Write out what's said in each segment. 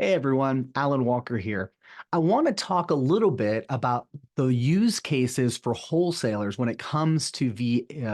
Hey everyone, Alan Walker here. I want to talk a little bit about the use cases for wholesalers when it comes to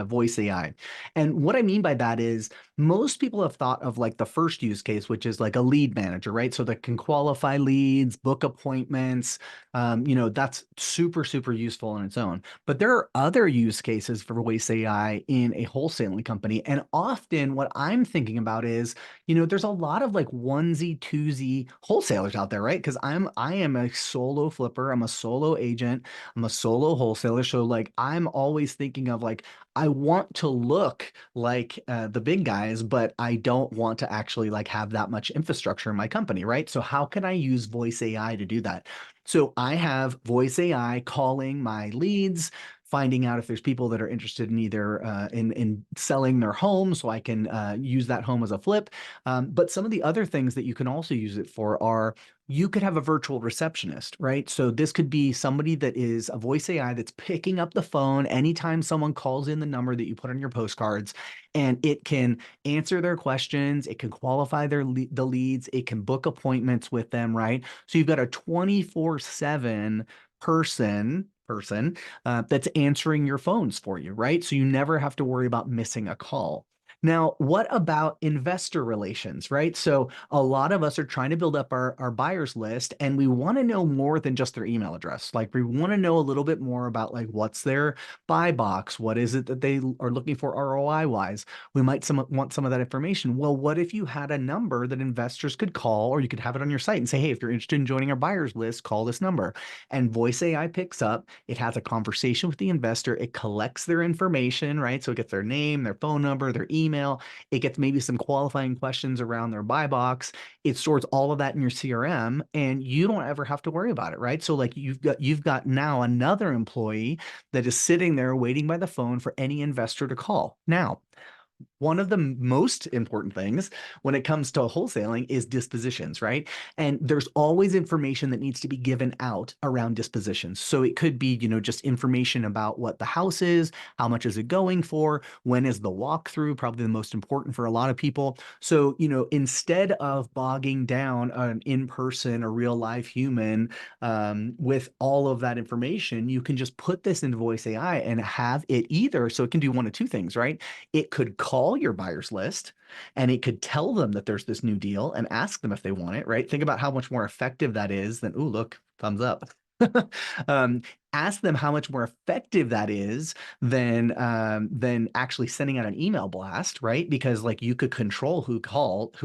voice AI. And what I mean by that is most people have thought of like the first use case, which is like a lead manager, right? So that can qualify leads, book appointments. That's super, super useful on its own. But there are other use cases for voice AI in a wholesaling company. And often what I'm thinking about is there's a lot of like onesie, twosie wholesalers out there, right? Because I am a solo flipper, I'm a solo agent, I'm a solo wholesaler. So like I'm always thinking of like I want to look like the big guys, but I don't want to actually like have that much infrastructure in my company, right? So how can I use voice AI to do that? So I have voice AI calling my leads, finding out if there's people that are interested in either in selling their home, so I can use that home as a flip. But some of the other things that you can also use it for are you could have a virtual receptionist, right? So this could be somebody that is a voice AI that's picking up the phone anytime someone calls in the number that you put on your postcards, and it can answer their questions, it can qualify the leads, it can book appointments with them, right? So you've got a 24/7 person that's answering your phones for you, right? So you never have to worry about missing a call. Now, what about investor relations, right? So a lot of us are trying to build up our buyers list and we want to know more than just their email address. Like we want to know a little bit more about like what's their buy box? What is it that they are looking for ROI wise? We might want some of that information. Well, what if you had a number that investors could call, or you could have it on your site and say, hey, if you're interested in joining our buyers list, call this number. And voice AI picks up, it has a conversation with the investor, it collects their information, right? So it gets their name, their phone number, their email, it gets maybe some qualifying questions around their buy box. It stores all of that in your CRM and you don't ever have to worry about it, right? So like you've got now another employee that is sitting there waiting by the phone for any investor to call. Now, one of the most important things when it comes to wholesaling is dispositions, right? And there's always information that needs to be given out around dispositions. So it could be, just information about what the house is, how much is it going for, when is the walkthrough, probably the most important for a lot of people. So, instead of bogging down an in-person or real live human with all of that information, you can just put this into voice AI and have it either. So it can do one of two things, right? It could call your buyers list and it could tell them that there's this new deal and ask them if they want it, right? Think about how much more effective that is than, ooh, look, thumbs up. um, Ask them how much more effective that is than actually sending out an email blast, right? Because like you could control who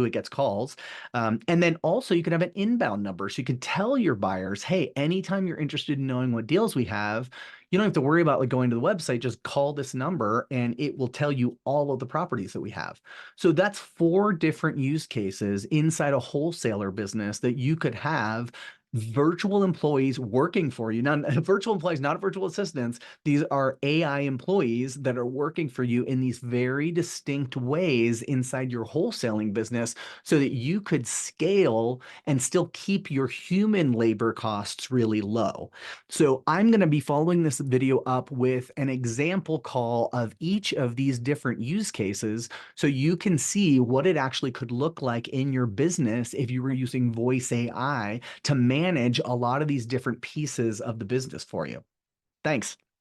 it gets calls, and then also you could have an inbound number, so you could tell your buyers, hey, anytime you're interested in knowing what deals we have, you don't have to worry about like going to the website. Just call this number and it will tell you all of the properties that we have. So that's four different use cases inside a wholesaler business that you could have virtual employees working for you. Now, virtual employees, not virtual assistants. These are AI employees that are working for you in these very distinct ways inside your wholesaling business so that you could scale and still keep your human labor costs really low. So I'm going to be following this video up with an example call of each of these different use cases so you can see what it actually could look like in your business if you were using voice AI to manage a lot of these different pieces of the business for you. Thanks.